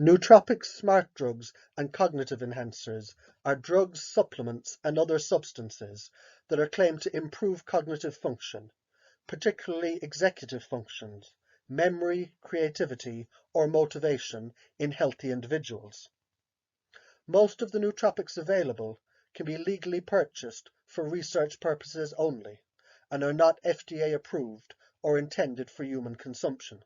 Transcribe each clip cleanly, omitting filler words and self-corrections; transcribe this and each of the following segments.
Nootropics, smart drugs, and cognitive enhancers are drugs, supplements, and other substances that are claimed to improve cognitive function, particularly executive functions, memory, creativity, or motivation in healthy individuals. Most of the nootropics available can be legally purchased for research purposes only and are not FDA approved or intended for human consumption.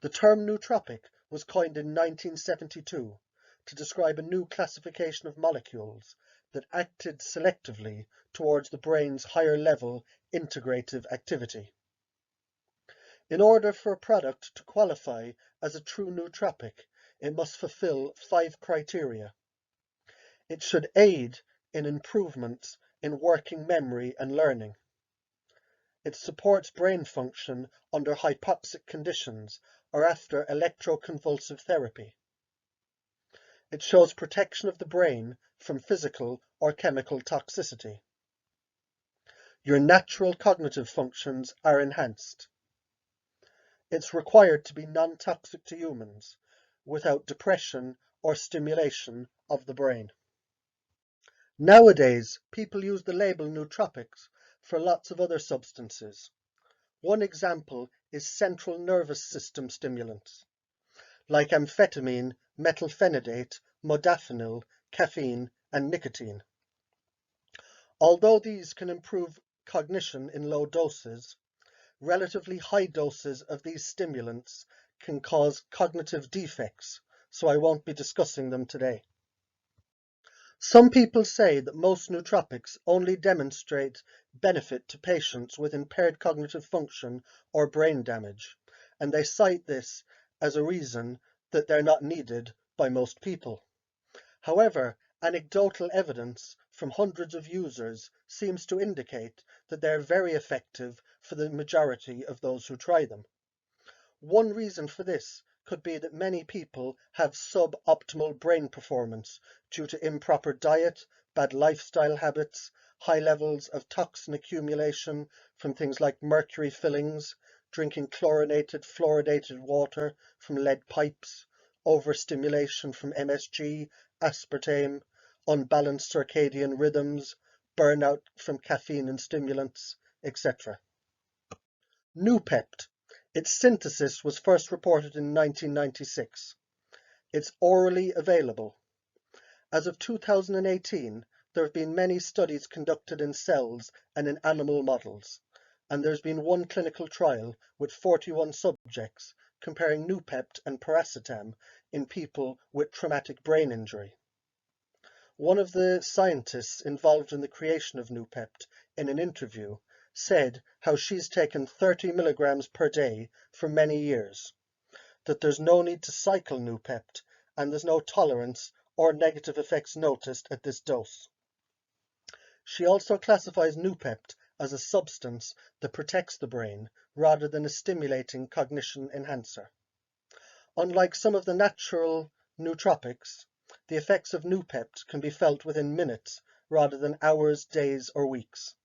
The term nootropic was coined in 1972 to describe a new classification of molecules that acted selectively towards the brain's higher-level integrative activity. In order for a product to qualify as a true nootropic, it must fulfill 5 criteria. It should aid in improvements in working memory and learning. It supports brain function under hypoxic conditions or after electroconvulsive therapy. It shows protection of the brain from physical or chemical toxicity. Your natural cognitive functions are enhanced. It's required to be non-toxic to humans, without depression or stimulation of the brain. Nowadays, people use the label nootropics for lots of other substances. One example is central nervous system stimulants, like amphetamine, methylphenidate, modafinil, caffeine, and nicotine. Although these can improve cognition in low doses, relatively high doses of these stimulants can cause cognitive defects, so I won't be discussing them today. Some people say that most nootropics only demonstrate benefit to patients with impaired cognitive function or brain damage, and they cite this as a reason that they're not needed by most people. However, anecdotal evidence from hundreds of users seems to indicate that they're very effective for the majority of those who try them. One reason for this could be that many people have suboptimal brain performance due to improper diet, bad lifestyle habits, high levels of toxin accumulation from things like mercury fillings, drinking chlorinated, fluoridated water from lead pipes, overstimulation from MSG, aspartame, unbalanced circadian rhythms, burnout from caffeine and stimulants, etc. Noopept. Its synthesis was first reported in 1996. It's orally available. As of 2018, there have been many studies conducted in cells and in animal models, and there's been one clinical trial with 41 subjects comparing Noopept and Piracetam in people with traumatic brain injury. One of the scientists involved in the creation of Noopept, in an interview, said how she's taken 30 milligrams per day for many years, that there's no need to cycle Noopept, and there's no tolerance or negative effects noticed at this dose. She also classifies Noopept as a substance that protects the brain rather than a stimulating cognition enhancer. Unlike some of the natural nootropics, the effects of Noopept can be felt within minutes rather than hours, days, or weeks,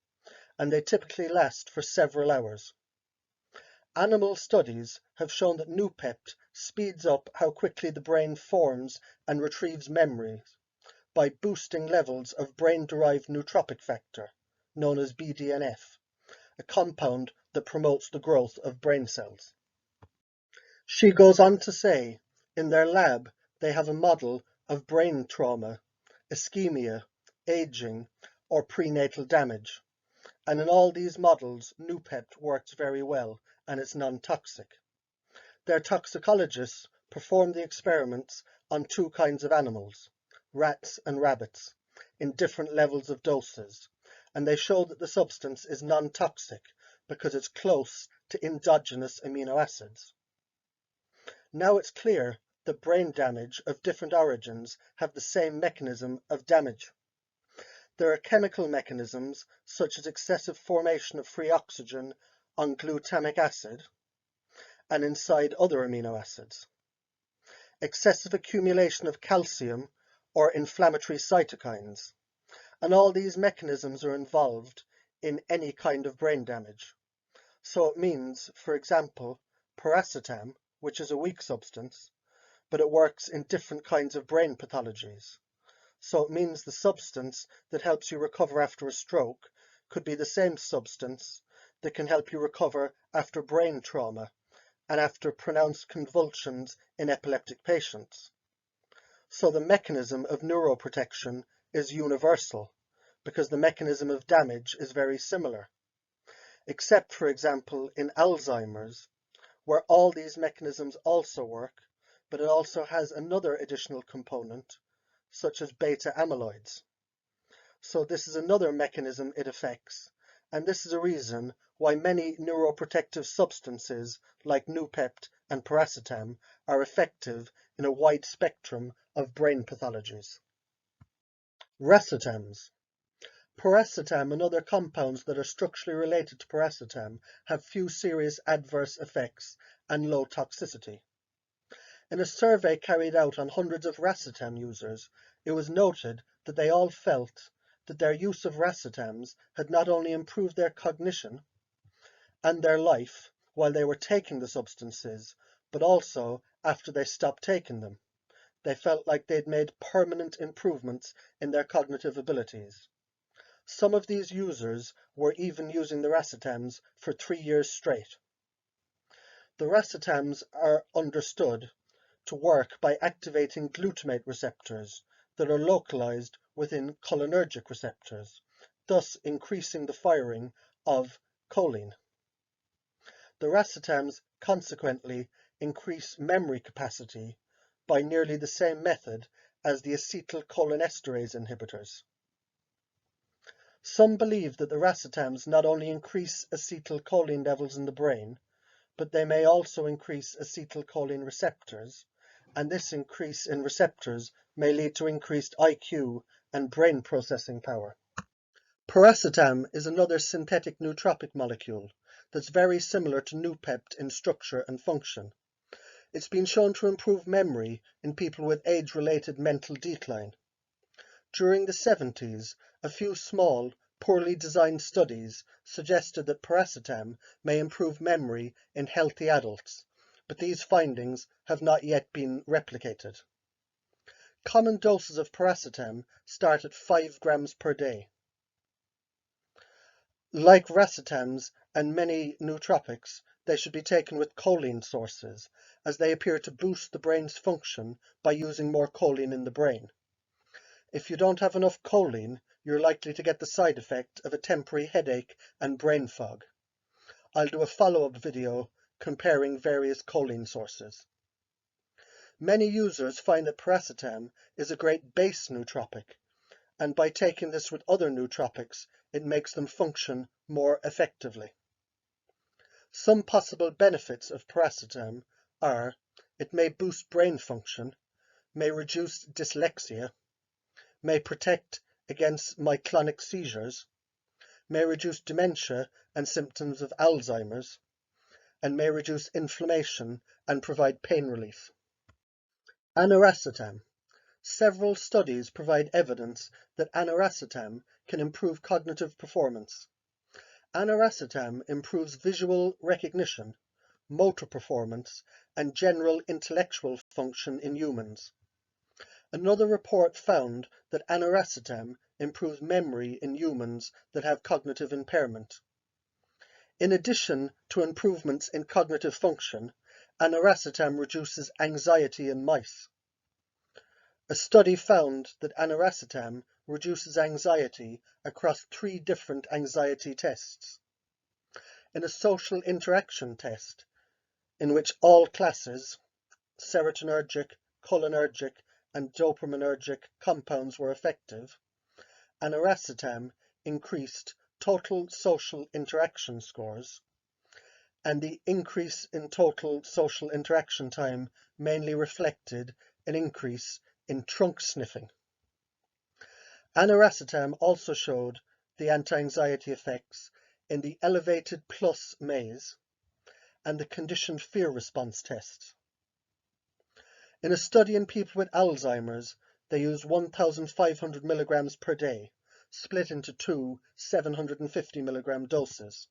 and they typically last for several hours. Animal studies have shown that Noopept speeds up how quickly the brain forms and retrieves memories by boosting levels of brain-derived nootropic factor, known as BDNF, a compound that promotes the growth of brain cells. She goes on to say, in their lab, they have a model of brain trauma, ischemia, aging, or prenatal damage. And in all these models, Noopept works very well, and it's non-toxic. Their toxicologists perform the experiments on 2 kinds of animals, rats and rabbits, in different levels of doses, and they show that the substance is non-toxic because it's close to endogenous amino acids. Now it's clear that brain damage of different origins have the same mechanism of damage. There are chemical mechanisms such as excessive formation of free oxygen on glutamic acid and inside other amino acids, excessive accumulation of calcium or inflammatory cytokines, and all these mechanisms are involved in any kind of brain damage. So it means, for example, Piracetam, which is a weak substance, but it works in different kinds of brain pathologies. So it means the substance that helps you recover after a stroke could be the same substance that can help you recover after brain trauma and after pronounced convulsions in epileptic patients. So the mechanism of neuroprotection is universal because the mechanism of damage is very similar, except, for example, in Alzheimer's, where all these mechanisms also work, but it also has another additional component, such as beta amyloids. So this is another mechanism it affects, and this is a reason why many neuroprotective substances like Noopept and Piracetam are effective in a wide spectrum of brain pathologies. Racetams. Piracetam and other compounds that are structurally related to piracetam have few serious adverse effects and low toxicity. In a survey carried out on hundreds of Racetams users, it was noted that they all felt that their use of Racetams had not only improved their cognition and their life while they were taking the substances, but also after they stopped taking them. They felt like they'd made permanent improvements in their cognitive abilities. Some of these users were even using the Racetams for 3 years straight. The Racetams are understood to work by activating glutamate receptors that are localized within cholinergic receptors, thus increasing the firing of choline. The Racetams consequently increase memory capacity by nearly the same method as the acetylcholinesterase inhibitors. Some believe that the Racetams not only increase acetylcholine levels in the brain, but they may also increase acetylcholine receptors, and this increase in receptors may lead to increased IQ and brain processing power. Piracetam is another synthetic nootropic molecule that's very similar to Noopept in structure and function. It's been shown to improve memory in people with age-related mental decline. During the 70s, a few small, poorly designed studies suggested that Piracetam may improve memory in healthy adults, but these findings have not yet been replicated. Common doses of Piracetam start at 5 grams per day. Like Racetams and many nootropics, they should be taken with choline sources, as they appear to boost the brain's function by using more choline in the brain. If you don't have enough choline, you're likely to get the side effect of a temporary headache and brain fog. I'll do a follow-up video comparing various choline sources. Many users find that Piracetam is a great base nootropic, and by taking this with other nootropics, it makes them function more effectively. Some possible benefits of Piracetam are it may boost brain function, may reduce dyslexia, may protect against myoclonic seizures, may reduce dementia and symptoms of Alzheimer's, and may reduce inflammation and provide pain relief. Aniracetam. Several studies provide evidence that Aniracetam can improve cognitive performance. Aniracetam improves visual recognition, motor performance, and general intellectual function in humans. Another report found that Aniracetam improves memory in humans that have cognitive impairment. In addition to improvements in cognitive function, Aniracetam reduces anxiety in mice. A study found that Aniracetam reduces anxiety across 3 different anxiety tests. In a social interaction test, in which all classes, serotonergic, cholinergic, and dopaminergic compounds were effective, Aniracetam increased total social interaction scores, and the increase in total social interaction time mainly reflected an increase in trunk sniffing. Aniracetam also showed the anti-anxiety effects in the elevated plus maze and the conditioned fear response test. In a study in people with Alzheimer's, they used 1,500 milligrams per day, split into 2 750 milligram doses.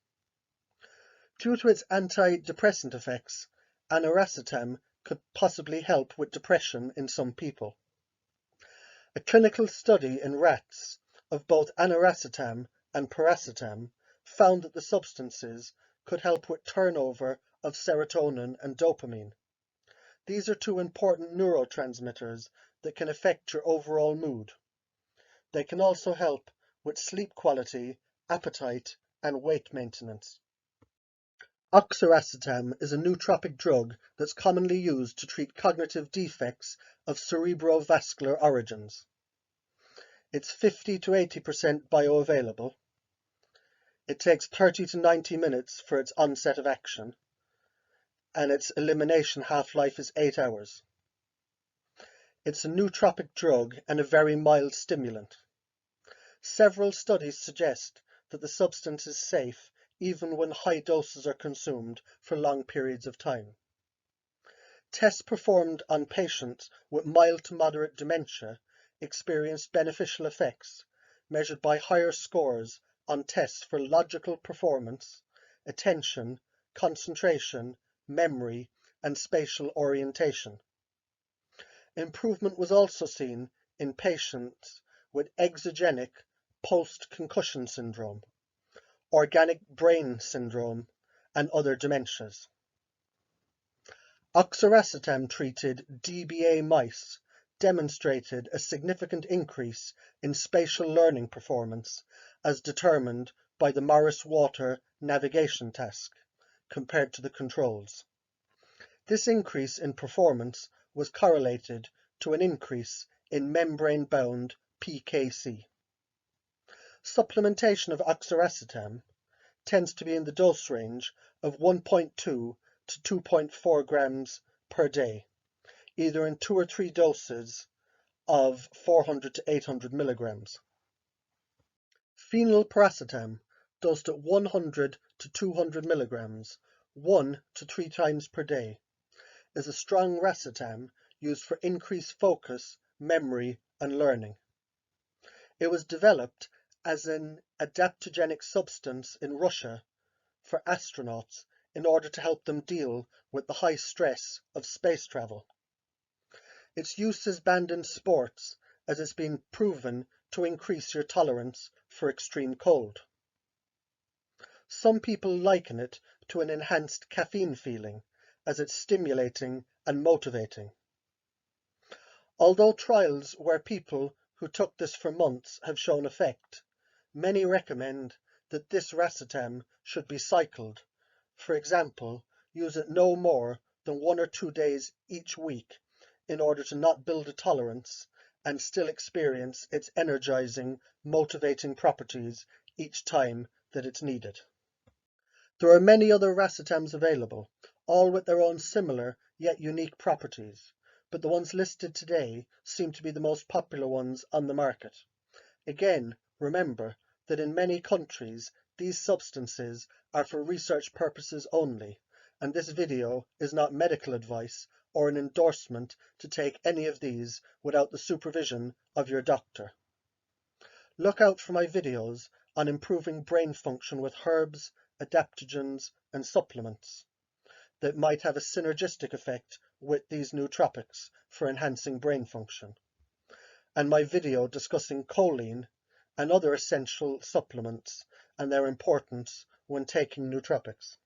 Due to its antidepressant effects, Aniracetam could possibly help with depression in some people. A clinical study in rats of both Aniracetam and Piracetam found that the substances could help with turnover of serotonin and dopamine. These are two important neurotransmitters that can affect your overall mood. They can also help with sleep quality, appetite, and weight maintenance. Oxaracetam is a nootropic drug that's commonly used to treat cognitive defects of cerebrovascular origins. It's 50 to 80% bioavailable. It takes 30 to 90 minutes for its onset of action, and its elimination half-life is 8 hours. It's a nootropic drug and a very mild stimulant. Several studies suggest that the substance is safe even when high doses are consumed for long periods of time. Tests performed on patients with mild to moderate dementia experienced beneficial effects, measured by higher scores on tests for logical performance, attention, concentration, memory, and spatial orientation. Improvement was also seen in patients with exogenic post-concussion syndrome, organic brain syndrome, and other dementias. Oxaracetam-treated DBA mice demonstrated a significant increase in spatial learning performance as determined by the Morris-Water navigation task compared to the controls. This increase in performance was correlated to an increase in membrane-bound PKC. Supplementation of oxaracetam tends to be in the dose range of 1.2 to 2.4 grams per day, either in 2 or 3 doses of 400 to 800 milligrams. Phenylpiracetam, dosed at 100 to 200 milligrams, 1 to 3 times per day, is a strong racetam used for increased focus, memory, and learning. It was developed as an adaptogenic substance in Russia for astronauts in order to help them deal with the high stress of space travel. Its use is banned in sports as it's been proven to increase your tolerance for extreme cold. Some people liken it to an enhanced caffeine feeling as it's stimulating and motivating. Although trials where people who took this for months have shown effect, many recommend that this racetam should be cycled. For example, use it no more than 1 or 2 days each week in order to not build a tolerance and still experience its energizing, motivating properties each time that it's needed. There are many other racetams available, all with their own similar yet unique properties, but the ones listed today seem to be the most popular ones on the market. Again, remember that in many countries these substances are for research purposes only, and this video is not medical advice or an endorsement to take any of these without the supervision of your doctor. Look out for my videos on improving brain function with herbs, adaptogens, and supplements that might have a synergistic effect with these nootropics for enhancing brain function, and my video discussing choline and other essential supplements and their importance when taking nootropics.